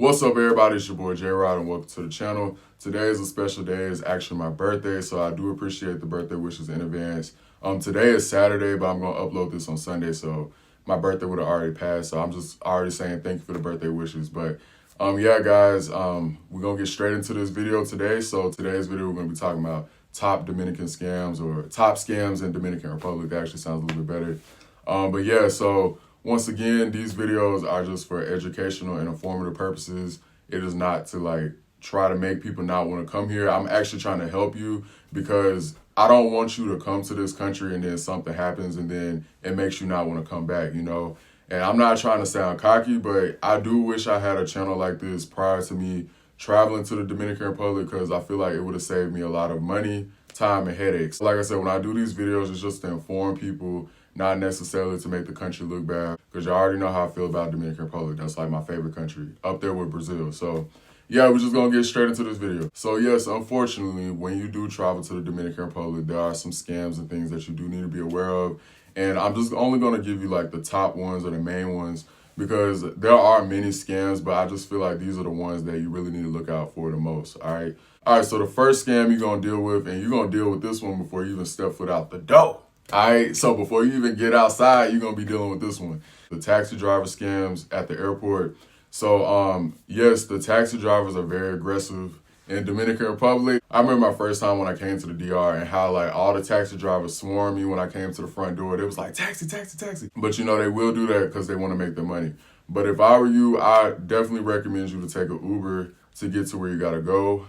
What's up, everybody? It's your boy J-Rod and welcome to the channel. Today is a special day. It's actually my birthday, so I do appreciate the birthday wishes in advance. Today is Saturday, but I'm going to upload this on Sunday, so my birthday would have already passed, so I'm just already saying thank you for the birthday wishes. But yeah, guys, we're going to get straight into this video today. So today's video, we're going to be talking about top Dominican scams or top scams in Dominican Republic. That actually sounds a little bit better. But yeah, so once again, these videos are just for educational and informative purposes. It is not to try to make people not want to come here. I'm actually trying to help you because I don't want you to come to this country and then something happens and then it makes you not want to come back, you know? And I'm not trying to sound cocky, but I do wish I had a channel like this prior to me traveling to the Dominican Republic because I feel like it would have saved me a lot of money, time, and headaches. Like I said, when I do these videos, it's just to inform people, not necessarily to make the country look bad, because you already know how I feel about Dominican Republic. That's like my favorite country, up there with Brazil. So yeah, we're just gonna get straight into this video. So yes, unfortunately, when you do travel to the Dominican Republic, there are some scams and things that you do need to be aware of. And I'm just only gonna give you like the top ones or the main ones, because there are many scams, but I just feel like these are the ones that you really need to look out for the most, all right? All right, so the first scam you're gonna deal with, and you're gonna deal with this one before you even step foot out the door. All right, so before you even get outside, you're going to be dealing with this one. The taxi driver scams at the airport. So, yes, the taxi drivers are very aggressive in Dominican Republic. I remember my first time when I came to the DR and how all the taxi drivers swarmed me when I came to the front door. They was like, taxi, taxi, taxi. But you know, they will do that because they want to make their money. But if I were you, I definitely recommend you to take an Uber to get to where you got to go.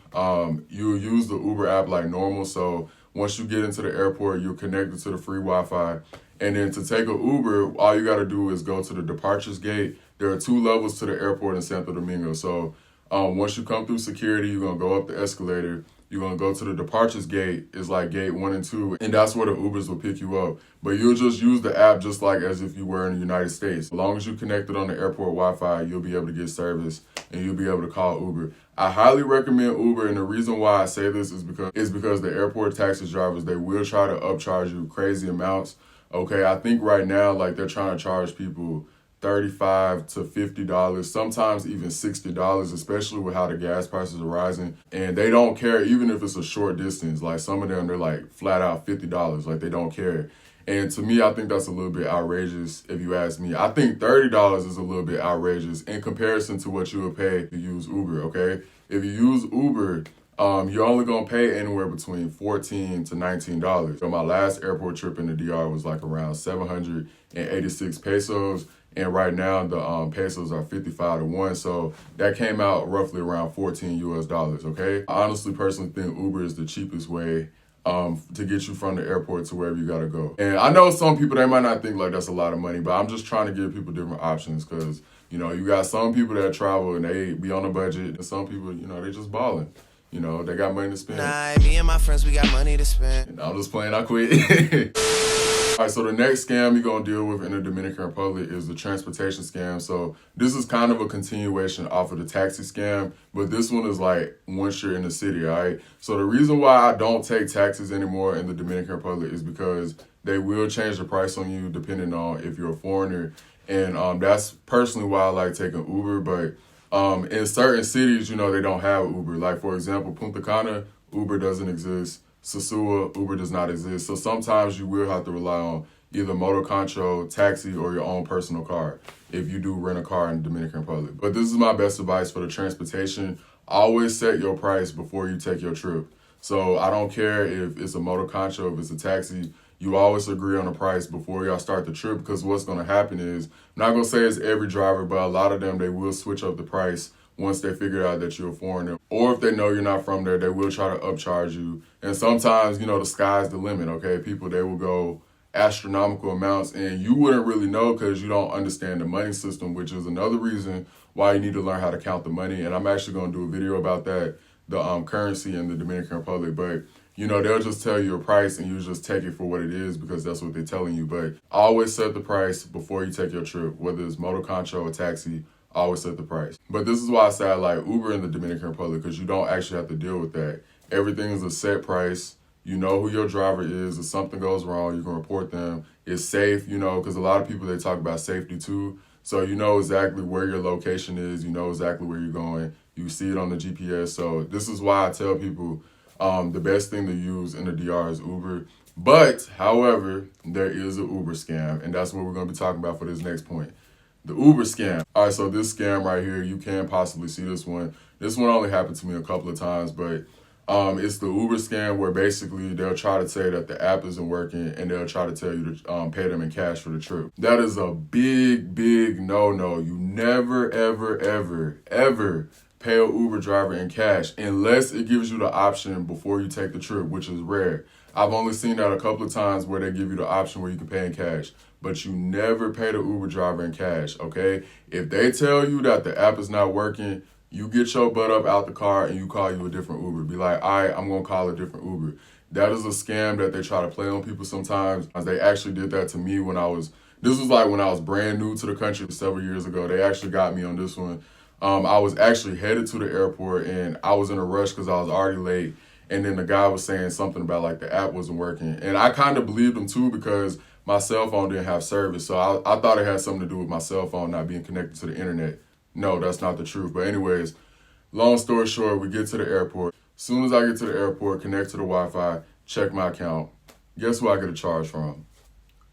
You'll use the Uber app like normal. So once you get into the airport, you're connected to the free Wi-Fi. And then to take an Uber, all you got to do is go to the departures gate. There are 2 levels to the airport in Santo Domingo. So once you come through security, you're going to go up the escalator. You're going to go to the departures gate. It's like gate 1 and 2. And that's where the Ubers will pick you up. But you'll just use the app just like as if you were in the United States. As long as you're connected on the airport Wi-Fi, you'll be able to get service and you'll be able to call Uber. I highly recommend Uber, and the reason why I say this is because the airport taxi drivers, they will try to upcharge you crazy amounts. Okay, I think right now, they're trying to charge people $35 to $50, sometimes even $60, especially with how the gas prices are rising. And they don't care, even if it's a short distance. Like some of them, they're flat out $50. They don't care. And to me, I think that's a little bit outrageous if you ask me. I think $30 is a little bit outrageous in comparison to what you would pay to use Uber, okay? If you use Uber, you're only going to pay anywhere between $14 to $19. So my last airport trip in the DR was around 786 pesos. And right now the pesos are 55 to 1. So that came out roughly around 14 US dollars, okay? I honestly personally think Uber is the cheapest way to get you from the airport to wherever you gotta go. And I know some people, they might not think that's a lot of money, but I'm just trying to give people different options because, you got some people that travel and they be on a budget, and some people, they just balling. They got money to spend. Nah, me and my friends, we got money to spend. And I'm just playing, I quit. All right, so the next scam you're going to deal with in the Dominican Republic is the transportation scam. So this is kind of a continuation off of the taxi scam, but this one is once you're in the city, all right? So the reason why I don't take taxis anymore in the Dominican Republic is because they will change the price on you depending on if you're a foreigner. And that's personally why I like taking Uber, but in certain cities, they don't have Uber. For example, Punta Cana, Uber doesn't exist. Sosua, Uber does not exist. So sometimes you will have to rely on either Moto, taxi, or your own personal car if you do rent a car in the Dominican Republic. But this is my best advice for the transportation. Always set your price before you take your trip. So I don't care if it's a Moto, if it's a taxi, you always agree on the price before y'all start the trip, because what's going to happen is, I'm not going to say it's every driver, but a lot of them, they will switch up the price once they figure out that you're a foreigner. Or if they know you're not from there, they will try to upcharge you. And sometimes, the sky's the limit, okay? People, they will go astronomical amounts, and you wouldn't really know because you don't understand the money system, which is another reason why you need to learn how to count the money. And I'm actually going to do a video about that, the currency in the Dominican Republic. But they'll just tell you a price and you just take it for what it is because that's what they're telling you. But always set the price before you take your trip, whether it's Moto or taxi. Always set the price. But this is why I say I like Uber in the Dominican Republic, because you don't actually have to deal with that. Everything is a set price. You know who your driver is. If something goes wrong, you can report them. It's safe, because a lot of people, they talk about safety too. So you know exactly where your location is. You know exactly where you're going. You see it on the GPS. So this is why I tell people the best thing to use in the DR is Uber. But, however, there is an Uber scam, and that's what we're going to be talking about for this next point. The Uber scam. All right, so this scam right here, you can possibly see this one. This one only happened to me a couple of times, but it's the Uber scam where basically they'll try to say that the app isn't working and they'll try to tell you to pay them in cash for the trip. That is a big, big no-no. You never, ever, ever, ever pay an Uber driver in cash unless it gives you the option before you take the trip, which is rare. I've only seen that a couple of times where they give you the option where you can pay in cash, but you never pay the Uber driver in cash, okay? If they tell you that the app is not working, you get your butt up out the car and you call you a different Uber. Be like, all right, I'm going to call a different Uber. That is a scam that they try to play on people sometimes. They actually did that to me this was like when I was brand new to the country several years ago. They actually got me on this one. I was actually headed to the airport and I was in a rush because I was already late. And then the guy was saying something about like the app wasn't working. And I kind of believed him too because my cell phone didn't have service. So I thought it had something to do with my cell phone not being connected to the internet. No, that's not the truth. But anyways, long story short, we get to the airport. As soon as I get to the airport, connect to the Wi-Fi, check my account. Guess who I get a charge from?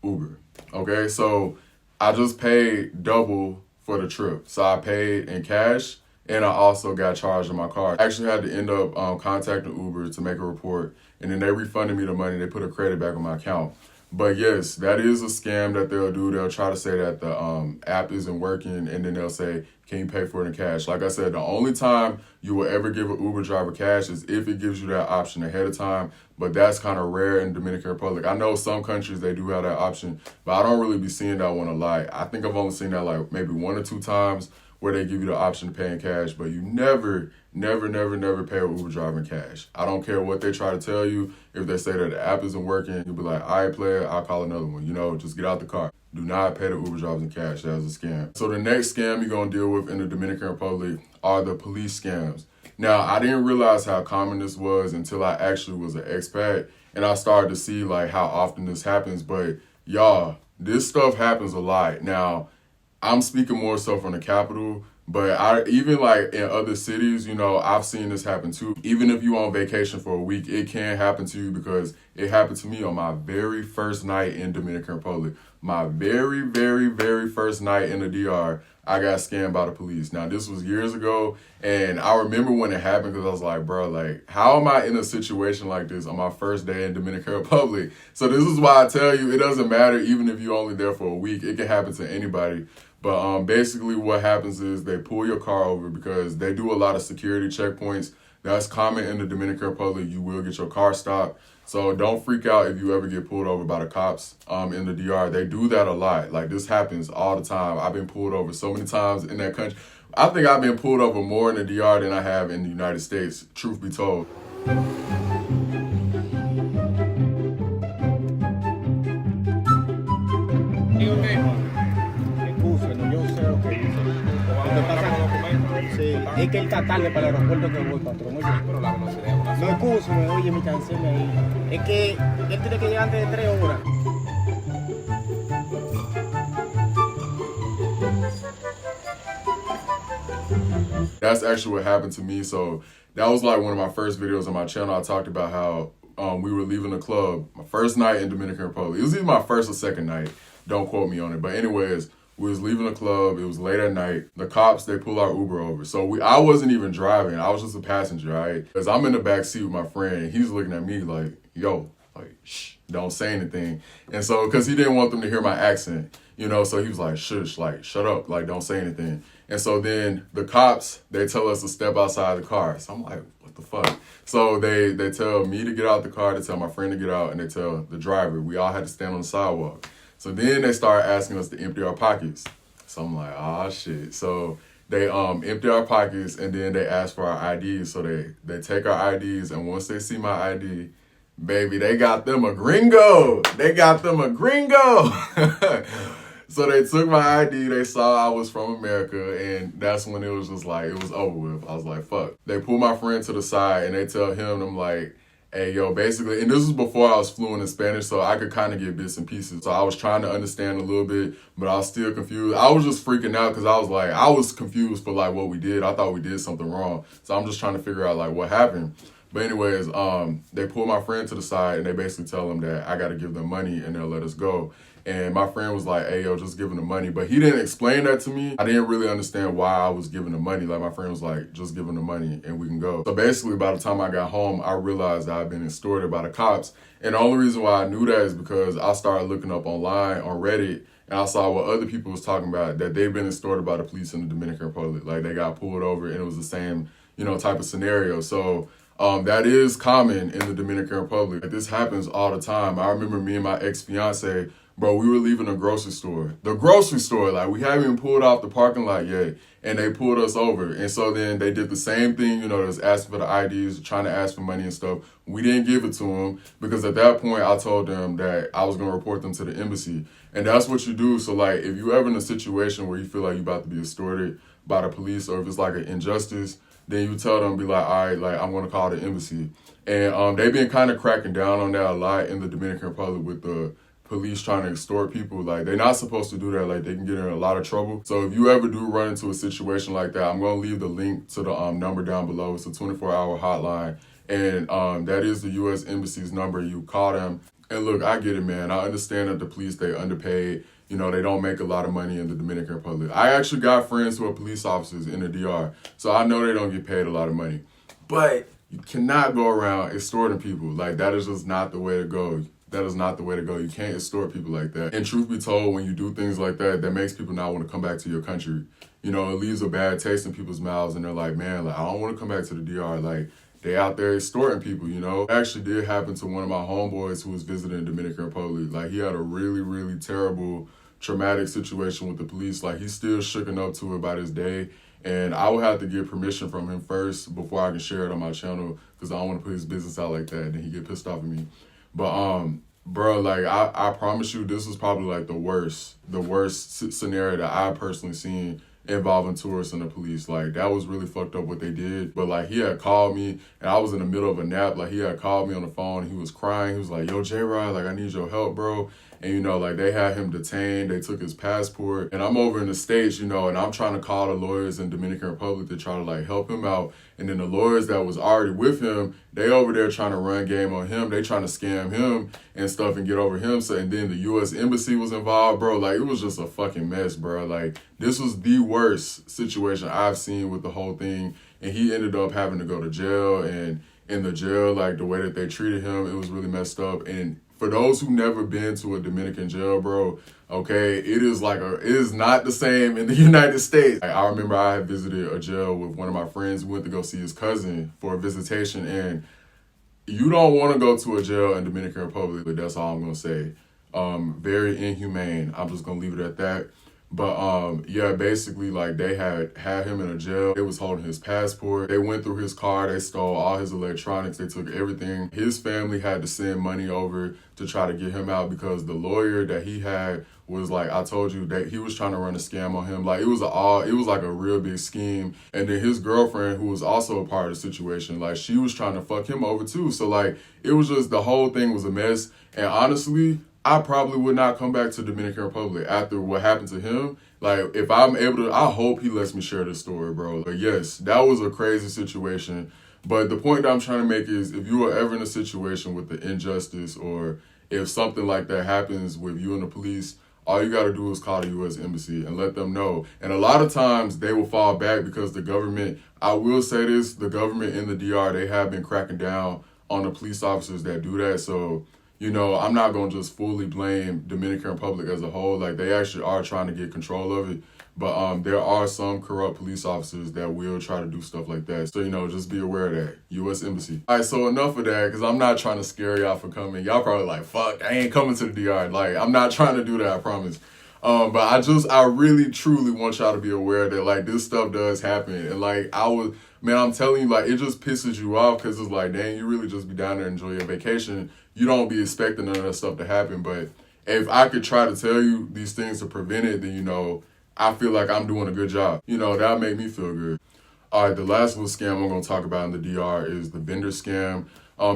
Uber. Okay, so I just paid double for the trip. So I paid in cash. And I also got charged on my card. I actually had to end up contacting Uber to make a report. And then they refunded me the money. They put a credit back on my account. But yes, that is a scam that they'll do. They'll try to say that the app isn't working. And then they'll say, can you pay for it in cash? Like I said, the only time you will ever give an Uber driver cash is if it gives you that option ahead of time. But that's kind of rare in Dominican Republic. I know some countries, they do have that option. But I don't really be seeing that one a lot. I think I've only seen that like maybe 1 or 2 times where they give you the option to pay in cash, but you never, never, never, never pay an Uber driver in cash. I don't care what they try to tell you. If they say that the app isn't working, you'll be like, all right, player, I'll call another one. You know, just get out the car. Do not pay the Uber drivers in cash. That is a scam. So the next scam you're going to deal with in the Dominican Republic are the police scams. Now, I didn't realize how common this was until I actually was an expat, and I started to see like how often this happens. But y'all, this stuff happens a lot. Now, I'm speaking more so from the capital, but even like in other cities, you know, I've seen this happen too. Even if you're on vacation for a week, it can happen to you because it happened to me on my very first night in Dominican Republic. My very, very, very first night in the DR, I got scammed by the police. Now, this was years ago, and I remember when it happened because I was like, bro, like, how am I in a situation like this on my first day in Dominican Republic? So this is why I tell you, it doesn't matter even if you're only there for a week. It can happen to anybody. But basically what happens is they pull your car over because they do a lot of security checkpoints. That's common in the Dominican Republic. You will get your car stopped. So don't freak out if you ever get pulled over by the cops in the DR. They do that a lot. Like, this happens all the time. I've been pulled over so many times in that country. I think I've been pulled over more in the DR than I have in the United States, truth be told. Sí, es que él está tarde para el aeropuerto que voy, patrón. Oye, pero la velocidad es una sola. No, excúsame, oye, mi canceme ahí. Es que él tiene que llegar antes de 3 horas. That's actually what happened to me. So that was like one of my first videos on my channel. I talked about how we were leaving the club, my first night in Dominican Republic. It was either my first or second night. Don't quote me on it. But anyways, we was leaving the club. It was late at night. The cops, they pull our Uber over. So I wasn't even driving. I was just a passenger, right? Because I'm in the back seat with my friend. And he's looking at me like, yo, like, shh, don't say anything. And so, because he didn't want them to hear my accent, you know, so he was like, shush, like, shut up, like, don't say anything. And so then the cops, they tell us to step outside the car. So I'm like, what the fuck? So they tell me to get out the car, they tell my friend to get out, and they tell the driver. We all had to stand on the sidewalk. So then they start asking us to empty our pockets. So I'm like, ah, shit. So they empty our pockets, and then they ask for our IDs. So they take our IDs, and once they see my ID, baby, they got them a gringo. They got them a gringo. So they took my ID, they saw I was from America, and that's when it was just like, it was over with. I was like, fuck. They pull my friend to the side, and they tell him, I'm like, hey, yo, basically, and this was before I was fluent in Spanish, so I could kind of get bits and pieces. So I was trying to understand a little bit, but I was still confused. I was just freaking out because I was confused for like what we did. I thought we did something wrong. So I'm just trying to figure out like what happened. But anyways, they pull my friend to the side and they basically tell him that I got to give them money and they'll let us go. And my friend was like, hey, yo, just give him the money. But he didn't explain that to me. I didn't really understand why I was giving the money. Like, my friend was like, just give him the money and we can go. So basically, by the time I got home, I realized I had been extorted by the cops. And the only reason why I knew that is because I started looking up online on Reddit and I saw what other people was talking about, that they've been extorted by the police in the Dominican Republic. Like, they got pulled over and it was the same, type of scenario. So that is common in the Dominican Republic. This happens all the time. I remember me and my ex-fiance, bro, we were leaving a grocery store. The grocery store, like, we haven't even pulled off the parking lot yet, and they pulled us over. And so then they did the same thing, just asking for the IDs, trying to ask for money and stuff. We didn't give it to them because at that point I told them that I was going to report them to the embassy. And that's what you do. So, like, if you're ever in a situation where you feel like you're about to be extorted by the police, or if it's like an injustice, then you tell them, be like, all right, like, I'm going to call the embassy. And they've been kind of cracking down on that a lot in the Dominican Republic with the police trying to extort people. Like, they're not supposed to do that. Like, they can get in a lot of trouble. So if you ever do run into a situation like that, I'm going to leave the link to the number down below. It's a 24-hour hotline. And that is the U.S. Embassy's number. You call them. And look, I get it, man. I understand that the police, they underpaid. They don't make a lot of money in the Dominican Republic. I actually got friends who are police officers in the DR. So I know they don't get paid a lot of money. But you cannot go around extorting people. Like, that is just not the way to go. That is not the way to go. You can't extort people like that. And truth be told, when you do things like that, that makes people not want to come back to your country. It leaves a bad taste in people's mouths, and they're like, man, like, I don't want to come back to the DR. Like, they out there extorting people, It actually did happen to one of my homeboys who was visiting the Dominican Republic. Like, he had a really, really terrible, traumatic situation with the police. Like, he's still shooken up to it by this day. And I would have to get permission from him first before I can share it on my channel, because I don't want to put his business out like that. Then he get pissed off at me. But, bro, like, I promise you, this was probably like the worst scenario that I personally seen involving tourists and the police. Like, that was really fucked up what they did. But, like, he had called me and I was in the middle of a nap. Like, he had called me on the phone and he was crying. He was like, yo, J-Rod, like, I need your help, bro. And, like, they had him detained. They took his passport. And I'm over in the States, and I'm trying to call the lawyers in Dominican Republic to try to, like, help him out. And then the lawyers that was already with him, they over there trying to run game on him. They trying to scam him and stuff and get over him. So, and then the U.S. Embassy was involved, bro. Like, it was just a fucking mess, bro. Like, this was the worst situation I've seen with the whole thing. And he ended up having to go to jail. And in the jail, like, the way that they treated him, it was really messed up. And for those who never been to a Dominican jail, bro, okay, it is not the same in the United States. I remember I had visited a jail with one of my friends. We went to go see his cousin for a visitation, and you don't want to go to a jail in Dominican Republic, but that's all I'm going to say. Very inhumane. I'm just going to leave it at that. But, yeah, basically, like, they had him in a jail. They was holding his passport. They went through his car. They stole all his electronics. They took everything. His family had to send money over to try to get him out because the lawyer that he had was like, I told you, that he was trying to run a scam on him. Like, it was like a real big scheme. And then his girlfriend, who was also a part of the situation, like, she was trying to fuck him over too. So, like, it was just, the whole thing was a mess. And honestly, I probably would not come back to Dominican Republic after what happened to him. Like, if I'm able to, I hope he lets me share this story, bro. But yes, that was a crazy situation. But the point that I'm trying to make is, if you are ever in a situation with the injustice, or if something like that happens with you and the police, all you got to do is call the U.S. Embassy and let them know. And a lot of times they will fall back because the government, I will say this, the government in the DR, they have been cracking down on the police officers that do that. So, I'm not going to just fully blame Dominican Republic as a whole. Like, they actually are trying to get control of it. But there are some corrupt police officers that will try to do stuff like that. So, just be aware of that. U.S. Embassy. All right, so enough of that, because I'm not trying to scare y'all for coming. Y'all probably like, fuck, I ain't coming to the DR. Like, I'm not trying to do that, I promise. But I really, truly want y'all to be aware that, like, this stuff does happen. And, like, I'm telling you, like, it just pisses you off because it's like, dang, you really just be down there enjoy your vacation. You don't be expecting none of that stuff to happen. But if I could try to tell you these things to prevent it, then, I feel like I'm doing a good job. That'll make me feel good. All right, the last little scam I'm going to talk about in the DR is the vendor scam.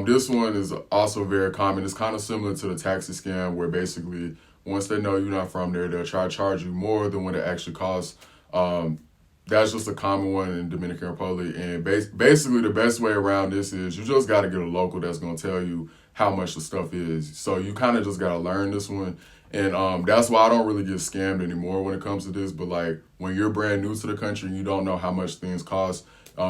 This one is also very common. It's kind of similar to the taxi scam, where basically once they know you're not from there, they'll try to charge you more than what it actually costs. That's just a common one in Dominican Republic. And basically the best way around this is you just got to get a local that's going to tell you how much the stuff is. So you kind of just got to learn this one. And that's why I don't really get scammed anymore when it comes to this. But like when you're brand new to the country and you don't know how much things cost,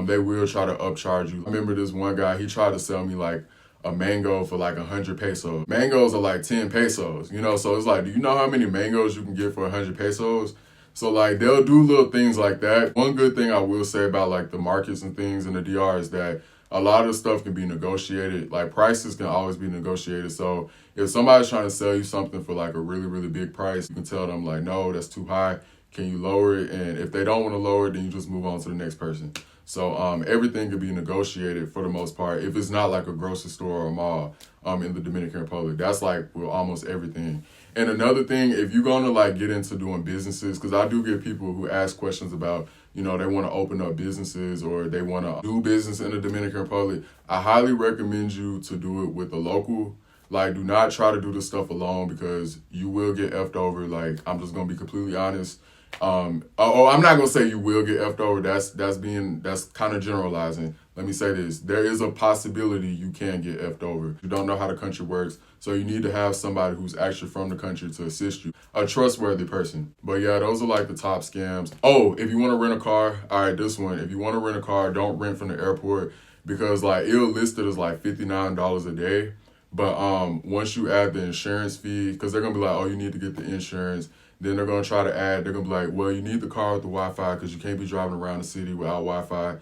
they will try to upcharge you. I remember this one guy, he tried to sell me like a mango for like 100 pesos. Mangoes are like 10 pesos, you know? So it's like, do you know how many mangoes you can get for 100 pesos? So like they'll do little things like that. One good thing I will say about like the markets and things in the DR is that a lot of stuff can be negotiated. Like prices can always be negotiated. So if somebody's trying to sell you something for like a really, really big price, you can tell them like, no, that's too high. Can you lower it? And if they don't want to lower it, then you just move on to the next person. So everything can be negotiated for the most part. If it's not like a grocery store or a mall in the Dominican Republic, that's like with almost everything. And another thing, if you're going to like get into doing businesses, because I do get people who ask questions about, you know, they want to open up businesses or they want to do business in the Dominican Republic, I highly recommend you to do it with a local. Like, do not try to do this stuff alone because you will get effed over. Like, I'm just going to be completely honest. I'm not gonna say you will get effed over. That's kind of generalizing. Let me say this: there is a possibility you can get effed over. You don't know how the country works, so you need to have somebody who's actually from the country to assist you, a trustworthy person. But yeah, those are like the top scams. Oh, if you want to rent a car, all right, this one. If you want to rent a car, don't rent from the airport because like it'll list it as like $59 a day. But once you add the insurance fee, because they're gonna be like, oh, you need to get the insurance. Then they're going to try to add, they're going to be like, well, you need the car with the Wi-Fi because you can't be driving around the city without Wi-Fi.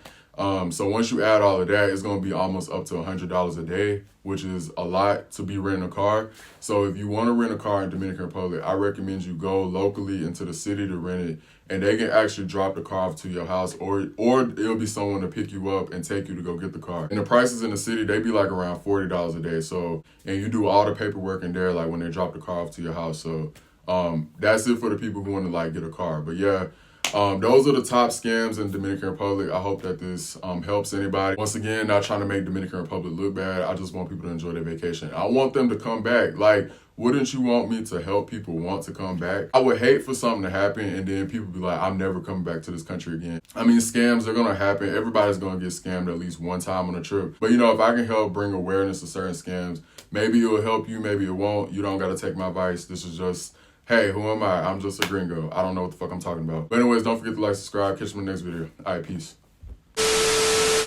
So once you add all of that, it's going to be almost up to $100 a day, which is a lot to be renting a car. So if you want to rent a car in Dominican Republic, I recommend you go locally into the city to rent it. And they can actually drop the car off to your house or it'll be someone to pick you up and take you to go get the car. And the prices in the city, they be like around $40 a day. So, and you do all the paperwork in there, like when they drop the car off to your house. So that's it for the people who want to like get a car. But yeah, those are the top scams in Dominican Republic. I hope that this helps anybody. Once again, not trying to make Dominican Republic look bad. I just want people to enjoy their vacation. I want them to come back. Like, wouldn't you want me to help people want to come back? I would hate for something to happen and then people be like, I'm never coming back to this country again. I mean, scams are going to happen. Everybody's going to get scammed at least one time on a trip. But, you know, if I can help bring awareness to certain scams, maybe it will help you, maybe it won't. You don't got to take my advice. This is just, hey, who am I? I'm just a gringo. I don't know what the fuck I'm talking about. But anyways, don't forget to like, subscribe. Catch you in the next video. All right, peace.